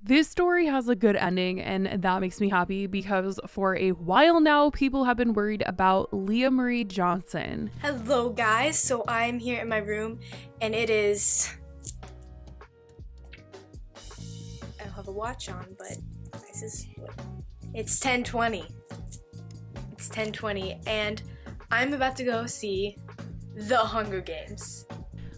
This story has a good ending, and that makes me happy because for a while now, people have been worried about Leah Marie Johnson. Hello guys, so I'm here in my room and it is, I don't have a watch on, but it's 10:20. It's 10:20 and I'm about to go see The Hunger Games.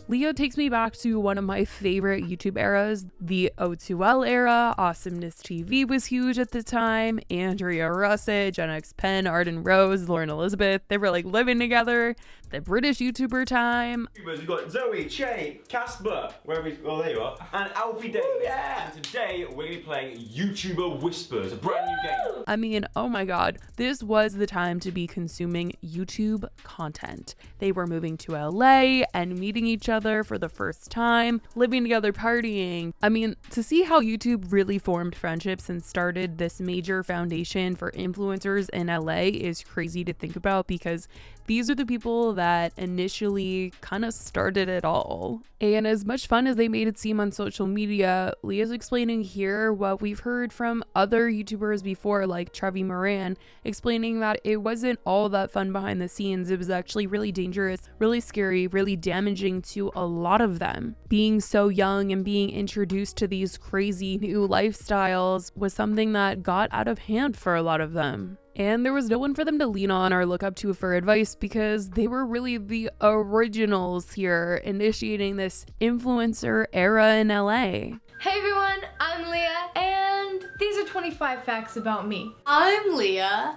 Leah takes me back to one of my favorite YouTube eras, the O2L era. Awesomeness TV was huge at the time. Andrea Russett, Gen X Penn, Arden Rose, Lauren Elizabeth, they were like living together. The British YouTuber time. You've got Zoe, Che, Casper, there you are, and Alfie Davis. Yeah. And today we're going to be playing YouTuber Whispers, a brand new game. I mean, oh my god, this was the time to be consuming YouTube content. They were moving to LA and meeting each other for the first time, living together, partying. I mean, to see how YouTube really formed friendships and started this major foundation for influencers in LA is crazy to think about, because these are the people that initially kind of started it all. And as much fun as they made it seem on social media, Leah's explaining here what we've heard from other YouTubers before, like Trevi Moran, explaining that it wasn't all that fun behind the scenes. It was actually really dangerous, really scary, really damaging to a lot of them. Being so young and being introduced to these crazy new lifestyles was something that got out of hand for a lot of them. And there was no one for them to lean on or look up to for advice, because they were really the originals here, initiating this influencer era in LA. Hey everyone, I'm Leah, and these are 25 facts about me. I'm Leah,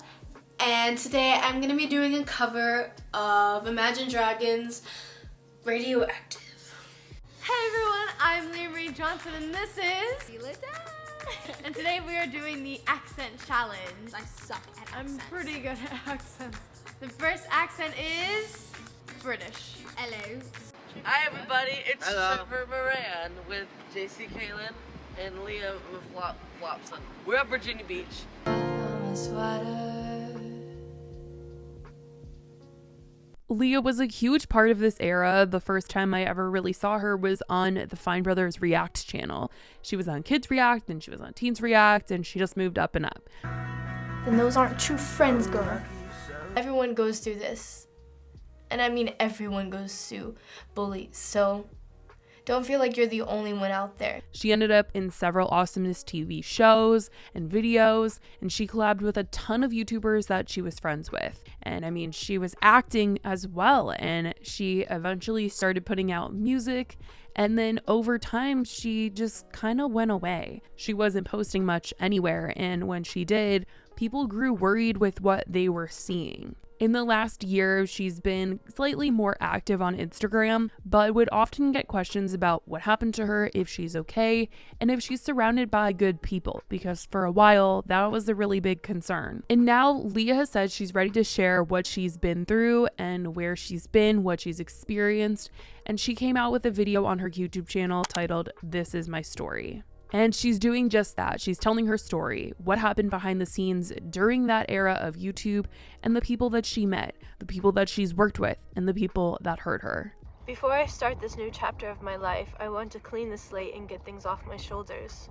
and today I'm gonna be doing a cover of Imagine Dragons' Radioactive. Hey everyone, I'm Leah Marie Johnson, and this is and today we are doing the accent challenge. I suck at accents. I'm pretty good at accents. The first accent is British. Hello. Hi everybody, it's Trevor Moran with JC Kalen and Leah Flopson. We're at Virginia Beach. Leah was a huge part of this era. The first time I ever really saw her was on the Fine Brothers React channel. She was on Kids React, and she was on Teens React, and she just moved up and up. Then those aren't true friends, girl. Everyone goes through this. And I mean everyone goes through bullies, so don't feel like you're the only one out there. She ended up in several Awesomeness TV shows and videos, and she collabed with a ton of YouTubers that she was friends with. And I mean, she was acting as well, and she eventually started putting out music, and then over time, she just kind of went away. She wasn't posting much anywhere, and when she did, people grew worried with what they were seeing. In the last year, she's been slightly more active on Instagram, but would often get questions about what happened to her, if she's okay, and if she's surrounded by good people, because for a while, that was a really big concern. And now Leah has said she's ready to share what she's been through and where she's been, what she's experienced, and she came out with a video on her YouTube channel titled, "This Is My Story." And she's doing just that. She's telling her story, what happened behind the scenes during that era of YouTube, and the people that she met, the people that she's worked with, and the people that hurt her. Before I start this new chapter of my life, I want to clean the slate and get things off my shoulders.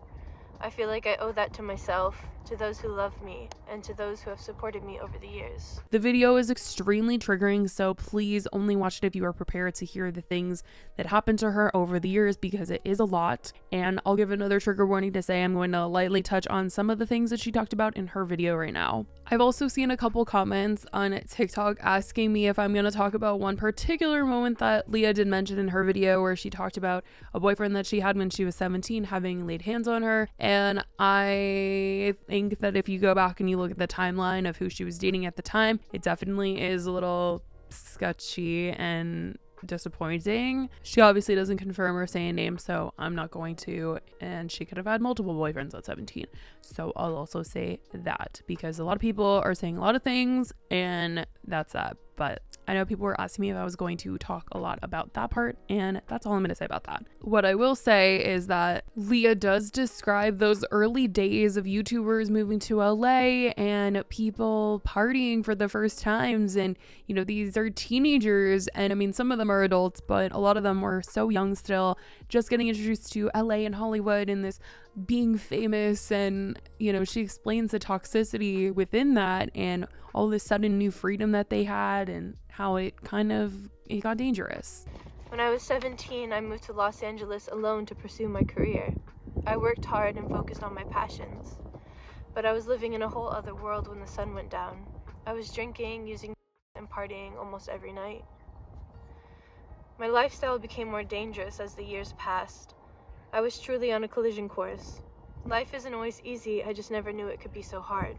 I feel like I owe that to myself, to those who love me, and to those who have supported me over the years. The video is extremely triggering, so please only watch it if you are prepared to hear the things that happened to her over the years, because it is a lot. And I'll give another trigger warning to say I'm going to lightly touch on some of the things that she talked about in her video right now. I've also seen a couple comments on TikTok asking me if I'm going to talk about one particular moment that Leah did mention in her video, where she talked about a boyfriend that she had when she was 17 having laid hands on her. And I think that if you go back and you look at the timeline of who she was dating at the time, it definitely is a little sketchy and disappointing. She obviously doesn't confirm or say a name, so I'm not going to, and she could have had multiple boyfriends at 17, so I'll also say that, because a lot of people are saying a lot of things, and that's that. But I know people were asking me if I was going to talk a lot about that part, and that's all I'm going to say about that. What I will say is that Leah does describe those early days of YouTubers moving to LA and people partying for the first times, and you know, these are teenagers, and I mean, some of them are adults, but a lot of them were so young still, just getting introduced to LA and Hollywood and this being famous, and she explains the toxicity within that and all this sudden new freedom that they had and how it got dangerous. When I was 17, I moved to Los Angeles alone to pursue my career. I worked hard and focused on my passions. But I was living in a whole other world when the sun went down. I was drinking, using and partying almost every night. My lifestyle became more dangerous as the years passed. I was truly on a collision course. Life isn't always easy, I just never knew it could be so hard.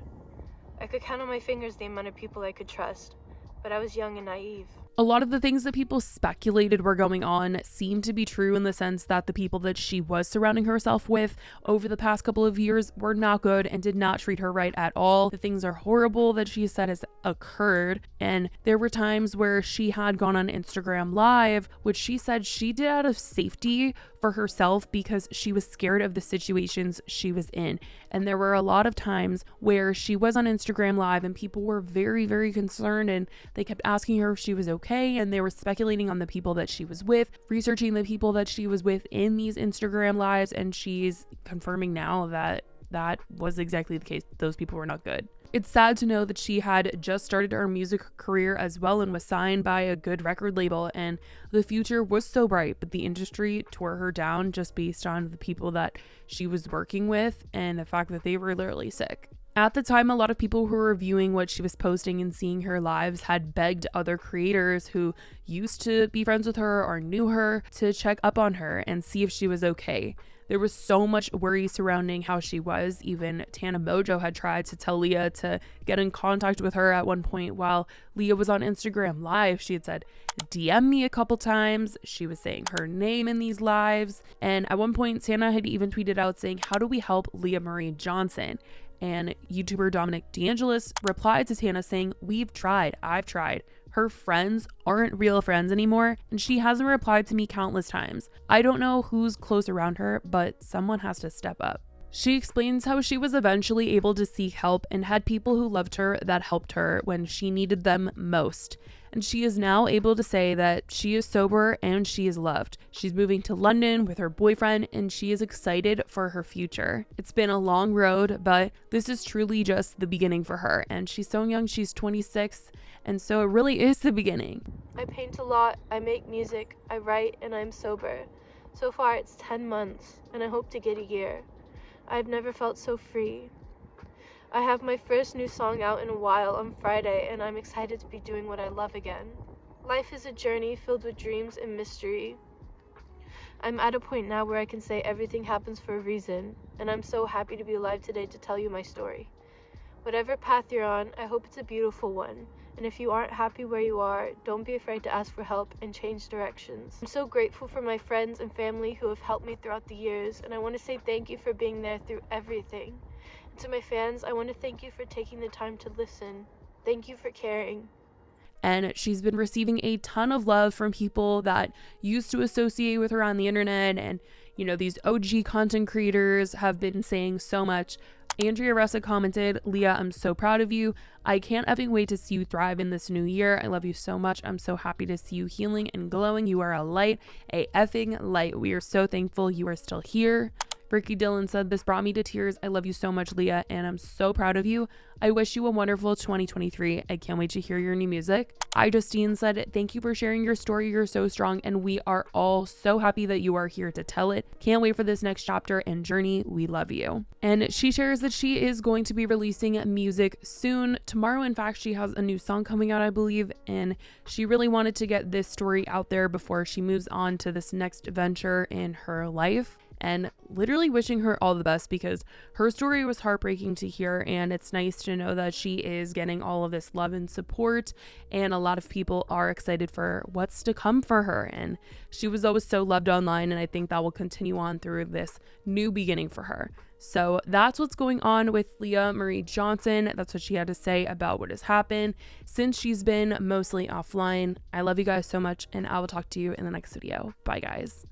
I could count on my fingers the amount of people I could trust, but I was young and naive. A lot of the things that people speculated were going on seemed to be true, in the sense that the people that she was surrounding herself with over the past couple of years were not good and did not treat her right at all. The things are horrible that she said has occurred, and there were times where she had gone on Instagram Live, which she said she did out of safety for herself because she was scared of the situations she was in. And there were a lot of times where she was on Instagram Live and people were very, very concerned, and they kept asking her if she was okay, and they were speculating on the people that she was with, researching the people that she was with in these Instagram Lives, and she's confirming now that that was exactly the case. Those people were not good. It's sad to know that she had just started her music career as well and was signed by a good record label, and the future was so bright, but the industry tore her down just based on the people that she was working with and the fact that they were literally sick. At the time, a lot of people who were viewing what she was posting and seeing her lives had begged other creators who used to be friends with her or knew her to check up on her and see if she was okay. There was so much worry surrounding how she was. Even Tana Mojo had tried to tell Leah to get in contact with her at one point while Leah was on Instagram Live. She had said, DM me a couple times. She was saying her name in these lives. And at one point, Tana had even tweeted out saying, how do we help Leah Marie Johnson? And YouTuber Dominic DeAngelis replied to Tana saying, we've tried, I've tried. Her friends aren't real friends anymore, and she hasn't replied to me countless times. I don't know who's close around her, but someone has to step up. She explains how she was eventually able to seek help and had people who loved her that helped her when she needed them most. And she is now able to say that she is sober and she is loved. She's moving to London with her boyfriend and she is excited for her future. It's been a long road, but this is truly just the beginning for her. And she's so young, she's 26, and so it really is the beginning. I paint a lot, I make music, I write, and I'm sober. So far it's 10 months, and I hope to get a year. I've never felt so free. I have my first new song out in a while on Friday, and I'm excited to be doing what I love again. Life is a journey filled with dreams and mystery. I'm at a point now where I can say everything happens for a reason, and I'm so happy to be alive today to tell you my story. Whatever path you're on, I hope it's a beautiful one. And if you aren't happy where you are, don't be afraid to ask for help and change directions. I'm so grateful for my friends and family who have helped me throughout the years, and I want to say thank you for being there through everything. And to my fans, I want to thank you for taking the time to listen. Thank you for caring. And she's been receiving a ton of love from people that used to associate with her on the internet, and these OG content creators have been saying so much. Andrea Ressa commented, Leah, I'm so proud of you. I can't effing wait to see you thrive in this new year. I love you so much. I'm so happy to see you healing and glowing. You are a light, a effing light. We are so thankful you are still here. Ricky Dillon said, this brought me to tears. I love you so much, Leah, and I'm so proud of you. I wish you a wonderful 2023. I can't wait to hear your new music. Justine said, thank you for sharing your story. You're so strong, and we are all so happy that you are here to tell it. Can't wait for this next chapter and journey. We love you. And she shares that she is going to be releasing music soon. Tomorrow, in fact, she has a new song coming out, I believe, and she really wanted to get this story out there before she moves on to this next venture in her life. And literally wishing her all the best, because her story was heartbreaking to hear, and it's nice to know that she is getting all of this love and support, and a lot of people are excited for what's to come for her. And she was always so loved online, and I think that will continue on through this new beginning for her. So that's what's going on with Leah Marie Johnson. That's what she had to say about what has happened since she's been mostly offline. I love you guys so much, and I will talk to you in the next video. Bye, guys.